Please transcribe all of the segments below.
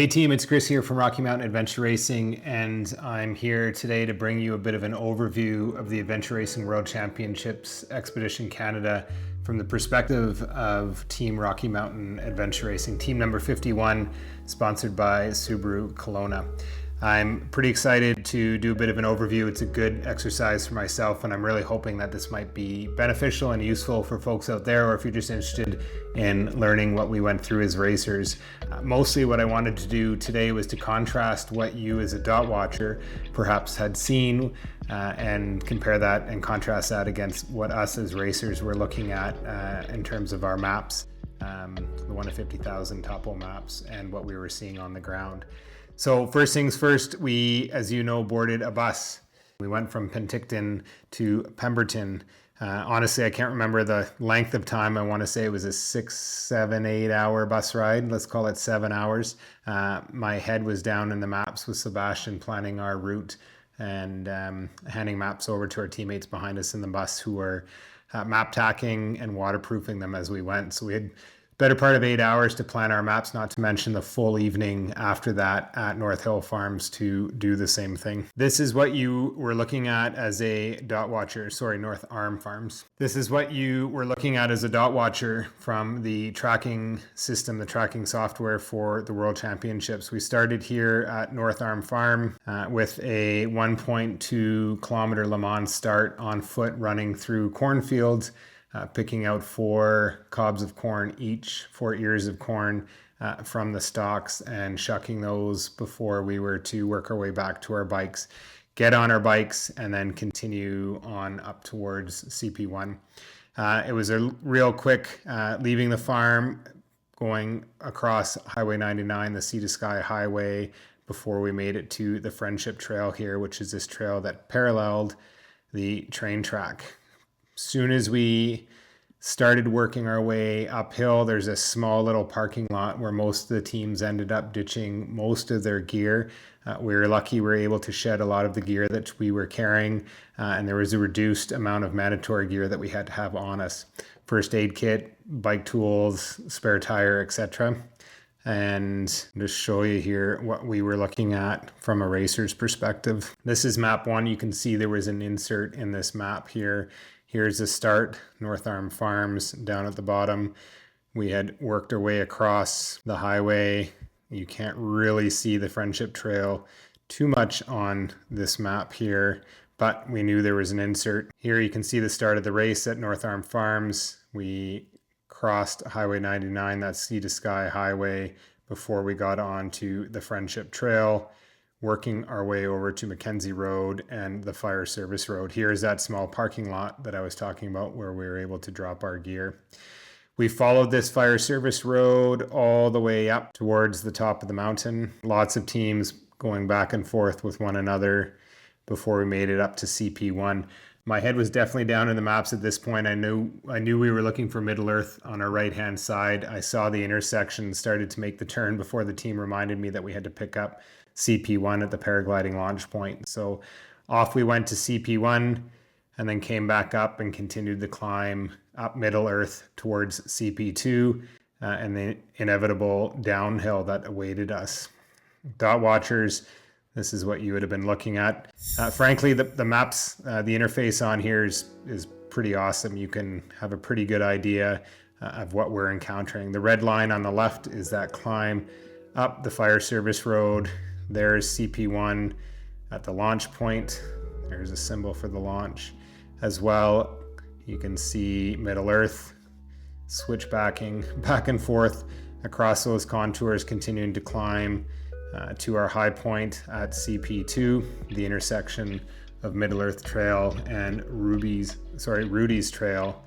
Hey team, it's Chris here from Rocky Mountain Adventure Racing, and I'm here today to bring you a bit of an overview of the Adventure Racing World Championships Expedition Canada from the perspective of Team Rocky Mountain Adventure Racing, team number 51, sponsored by Subaru Kelowna. I'm pretty excited to do a bit of an overview. It's a good exercise for myself, and I'm really hoping that this might be beneficial and useful for folks out there, or if you're just interested in learning what we went through as racers. Mostly what I wanted to do today was to contrast what you as a dot watcher perhaps had seen and compare that and contrast that against what us as racers were looking at in terms of our maps, the 1 to 50,000 topo maps, and what we were seeing on the ground. So first things first, we, as you know, boarded a bus. We went from Penticton to Pemberton. Honestly, I can't remember the length of time. I want to say it was a 6, 7, 8 hour bus ride. Let's call it 7 hours. My head was down in the maps with Sebastian planning our route and handing maps over to our teammates behind us in the bus who were map tacking and waterproofing them as we went. So we had better part of 8 hours to plan our maps, not to mention the full evening after that at North Hill Farms to do the same thing. This is what you were looking at as a dot watcher, North Arm Farms. This is what you were looking at as a dot watcher from the tracking system, the tracking software for the World Championships. We started here at North Arm Farm with a 1.2 kilometer Le Mans start on foot running through cornfields. Picking out 4 cobs of corn each, 4 ears of corn from the stalks, and shucking those before we were to work our way back to our bikes, get on our bikes, and then continue on up towards CP1. It was a real quick leaving the farm, going across Highway 99, the Sea to Sky Highway, before we made it to the Friendship Trail here, which is this trail that paralleled the train track. Soon as we started working our way uphill, there's a small little parking lot where most of the teams ended up ditching most of their gear. We were lucky we were able to shed a lot of the gear that we were carrying, and there was a reduced amount of mandatory gear that we had to have on us. First aid kit, bike tools, spare tire, etc. And just show you here what we were looking at from a racer's perspective. This is map 1. You can see there was an insert in this map here. Here's the start, North Arm Farms down at the bottom. We had worked our way across the highway. You can't really see the Friendship Trail too much on this map here, but we knew there was an insert. Here you can see the start of the race at North Arm Farms. We crossed Highway 99, that's Sea to Sky Highway, before we got on to the Friendship Trail, working our way over to Mackenzie Road and the Fire Service Road. Here's that small parking lot that I was talking about where we were able to drop our gear. We followed this Fire Service Road all the way up towards the top of the mountain. Lots of teams going back and forth with one another before we made it up to CP1. My head was definitely down in the maps at this point. I knew we were looking for Middle Earth on our right-hand side. I saw the intersection, started to make the turn before the team reminded me that we had to pick up CP1 at the paragliding launch point. So off we went to CP1 and then came back up and continued the climb up Middle Earth towards CP2 and the inevitable downhill that awaited us. Dot watchers, this is what you would have been looking at. Frankly, the maps, the interface on here is pretty awesome. You can have a pretty good idea of what we're encountering. The red line on the left is that climb up the Fire Service Road. There's CP1 at the launch point. There's a symbol for the launch as well. You can see Middle Earth switchbacking back and forth across those contours, continuing to climb to our high point at CP2, the intersection of Middle Earth Trail and Rudy's Trail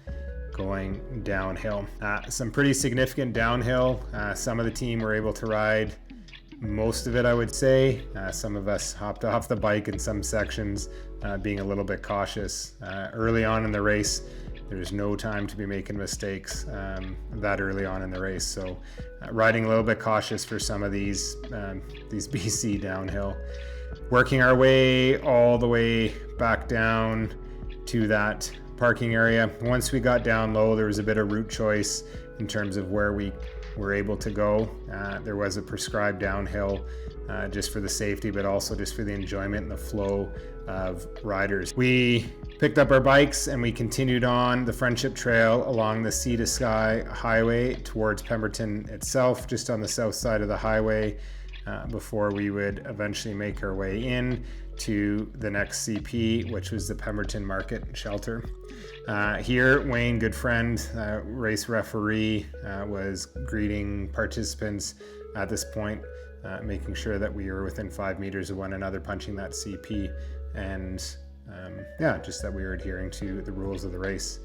going downhill. Some pretty significant downhill. Some of the team were able to ride most of it, I would say. Some of us hopped off the bike in some sections, being a little bit cautious. Early on in the race, there's no time to be making mistakes that early on in the race. So riding a little bit cautious for some of these BC downhill. Working our way all the way back down to that parking area. Once we got down low, there was a bit of route choice in terms of where we were able to go. There was a prescribed downhill just for the safety, but also just for the enjoyment and the flow of riders. We picked up our bikes and we continued on the Friendship Trail along the Sea to Sky Highway towards Pemberton itself, just on the south side of the highway, before we would eventually make our way in to the next CP, which was the Pemberton Market Shelter. Here, Wayne, good friend, race referee, was greeting participants at this point, making sure that we were within 5 meters of one another punching that CP, and just that we were adhering to the rules of the race.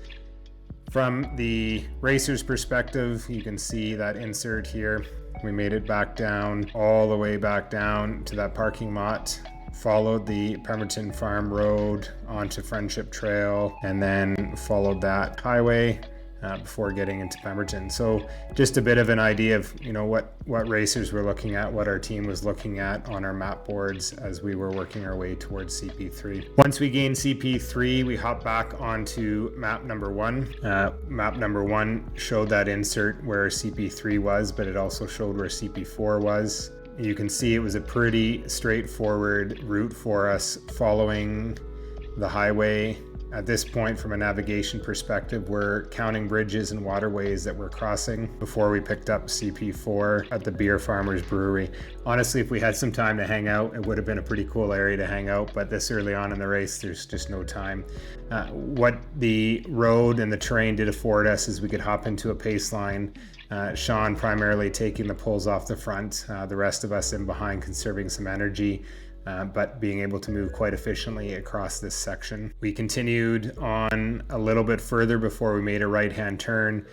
From the racer's perspective, you can see that insert here. We made it back down, all the way back down to that parking lot, followed the Pemberton Farm Road onto Friendship Trail, and then followed that highway before getting into Pemberton. So just a bit of an idea of what racers we're looking at, what our team was looking at on our map boards as we were working our way towards CP3. Once we gained CP3, we hopped back onto map number 1. Map number 1 showed that insert where CP3 was, but it also showed where CP4 was. You can see it was a pretty straightforward route for us following the highway. At this point, from a navigation perspective, we're counting bridges and waterways that we're crossing before we picked up CP4 at the Beer Farmers Brewery. Honestly, if we had some time to hang out, it would have been a pretty cool area to hang out, but this early on in the race, there's just no time. What the road and the terrain did afford us is we could hop into a pace line, Sean primarily taking the pulls off the front, the rest of us in behind conserving some energy, but being able to move quite efficiently across this section. We continued on a little bit further before we made a right-hand turn,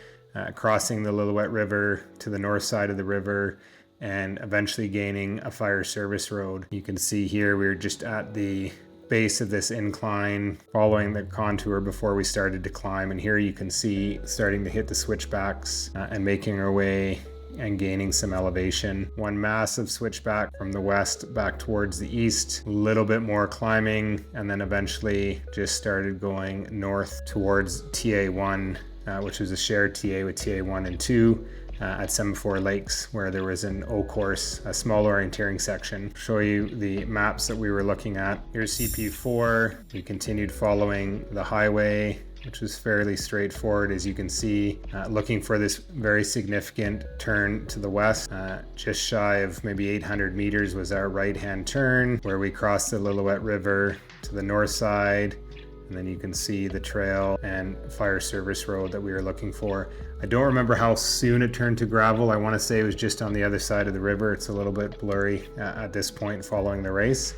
crossing the Lillooet River to the north side of the river, and eventually gaining a fire service road. You can see here we were just at the base of this incline, following the contour before we started to climb, and here you can see starting to hit the switchbacks and making our way and gaining some elevation. One massive switchback from the west back towards the east, a little bit more climbing, and then eventually just started going north towards TA1, which was a shared TA with TA1 and 2 at Semaphore Lakes, where there was an O course, a small orienteering section. Show you the maps that we were looking at. Here's CP4. We continued following the highway, which was fairly straightforward, as you can see, looking for this very significant turn to the west. Just shy of maybe 800 meters was our right-hand turn, where we crossed the Lillooet River to the north side, and then you can see the trail and fire service road that we were looking for. I don't remember how soon it turned to gravel. I want to say it was just on the other side of the river. It's a little bit blurry at this point following the race,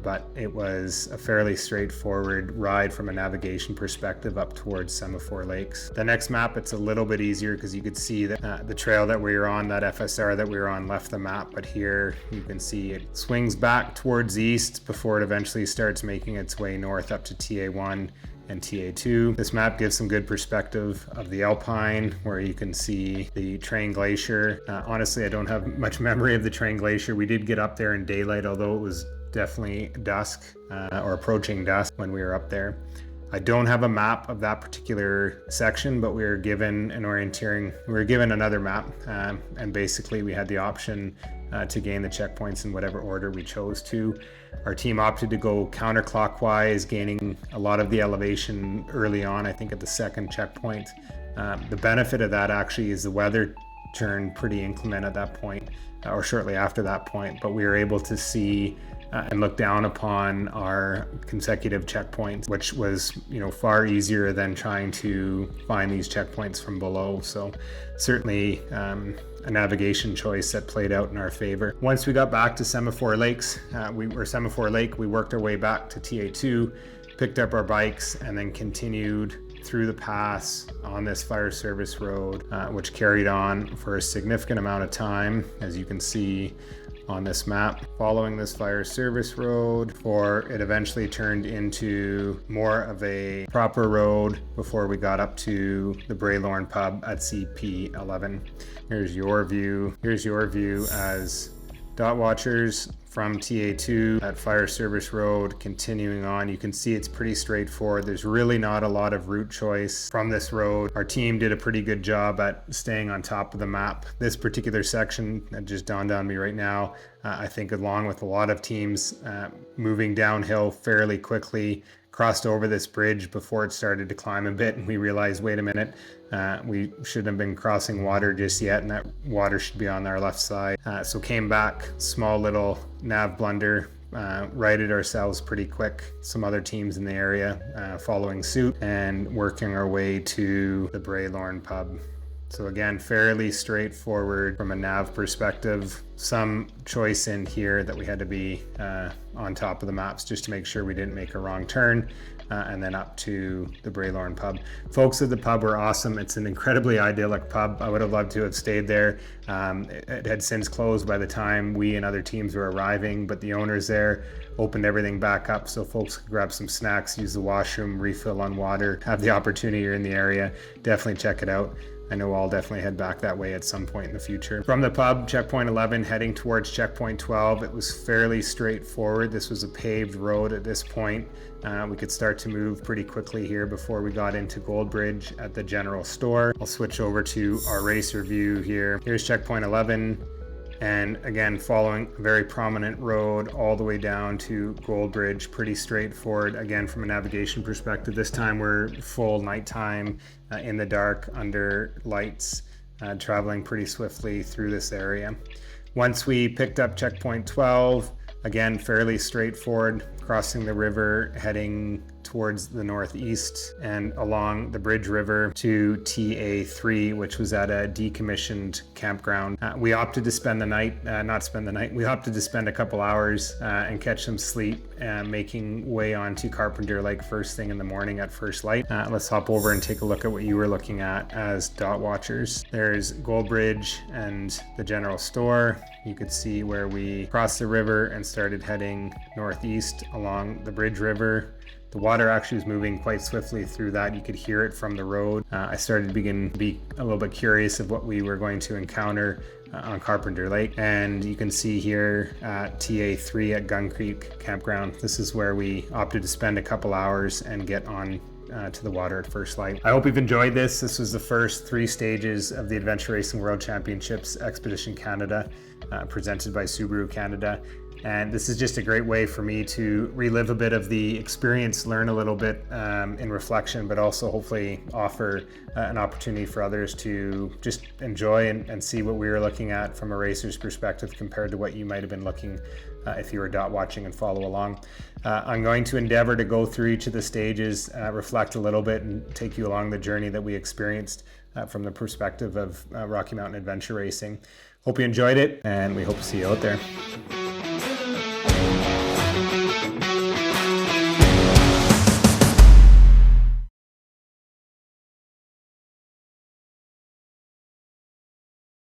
but it was a fairly straightforward ride from a navigation perspective up towards Semaphore Lakes. The next map, it's a little bit easier because you could see that the trail that we were on, that FSR that we were on, left the map, but here you can see it swings back towards east before it eventually starts making its way north up to TA1 and TA2. This map gives some good perspective of the Alpine, where you can see the Train Glacier. Honestly, I don't have much memory of the Train Glacier. We did get up there in daylight, although it was definitely dusk or approaching dusk when we were up there. I don't have a map of that particular section, but we were given an orienteering, we were given another map, and basically we had the option to gain the checkpoints in whatever order we chose to. Our team opted to go counterclockwise, gaining a lot of the elevation early on, I think at the second checkpoint. The benefit of that actually is the weather turned pretty inclement at that point, or shortly after that point, but we were able to see and look down upon our consecutive checkpoints, which was, far easier than trying to find these checkpoints from below. So certainly a navigation choice that played out in our favor. Once we got back to Semaphore Lakes, Semaphore Lake, we worked our way back to TA2, picked up our bikes, and then continued through the pass on this fire service road, which carried on for a significant amount of time, as you can see on this map. Following this fire service road, or it eventually turned into more of a proper road before we got up to the Braylorn pub at CP11. Here's your view as dot watchers from TA2 at Fire Service Road, continuing on. You can see it's pretty straightforward. There's really not a lot of route choice from this road. Our team did a pretty good job at staying on top of the map. This particular section that just dawned on me right now, I think along with a lot of teams moving downhill fairly quickly, crossed over this bridge before it started to climb a bit, and we realized, wait a minute, we shouldn't have been crossing water just yet, and that water should be on our left side. So came back, small little nav blunder, righted ourselves pretty quick. Some other teams in the area following suit, and working our way to the Bray Lorne pub. So again, fairly straightforward from a nav perspective. Some choice in here that we had to be on top of the maps just to make sure we didn't make a wrong turn, and then up to the Bray Lorne pub. Folks at the pub were awesome. It's an incredibly idyllic pub. I would have loved to have stayed there. It had since closed by the time we and other teams were arriving, but the owners there opened everything back up so folks could grab some snacks, use the washroom, refill on water, have the opportunity you're in the area. Definitely check it out. I know I'll definitely head back that way at some point in the future. From the pub, checkpoint 11, heading towards checkpoint 12, it was fairly straightforward. This was a paved road at this point. We could start to move pretty quickly here before we got into Goldbridge at the general store. I'll switch over to our racer view here. Here's checkpoint 11. And again, following a very prominent road all the way down to Goldbridge, pretty straightforward. Again, from a navigation perspective, this time we're full nighttime in the dark under lights, traveling pretty swiftly through this area. Once we picked up checkpoint 12, again, fairly straightforward, crossing the river, heading towards the northeast and along the Bridge River to TA3, which was at a decommissioned campground. We opted to spend the night, we opted to spend a couple hours and catch some sleep, making way onto Carpenter Lake first thing in the morning at first light. Let's hop over and take a look at what you were looking at as dot watchers. There's Goldbridge and the general store. You could see where we crossed the river and started heading northeast along the Bridge River. The water actually was moving quite swiftly through that. You could hear it from the road. I started to begin to be a little bit curious of what we were going to encounter on Carpenter Lake. And you can see here at TA3 at Gun Creek Campground, this is where we opted to spend a couple hours and get on to the water at first light. I hope you've enjoyed this. This was the first 3 stages of the Adventure Racing World Championships Expedition Canada, presented by Subaru Canada. And this is just a great way for me to relive a bit of the experience, learn a little bit in reflection, but also hopefully offer an opportunity for others to just enjoy and see what we were looking at from a racer's perspective compared to what you might have been looking if you were dot watching and follow along. I'm going to endeavor to go through each of the stages, reflect a little bit, and take you along the journey that we experienced from the perspective of Rocky Mountain Adventure Racing. Hope you enjoyed it, and we hope to see you out there.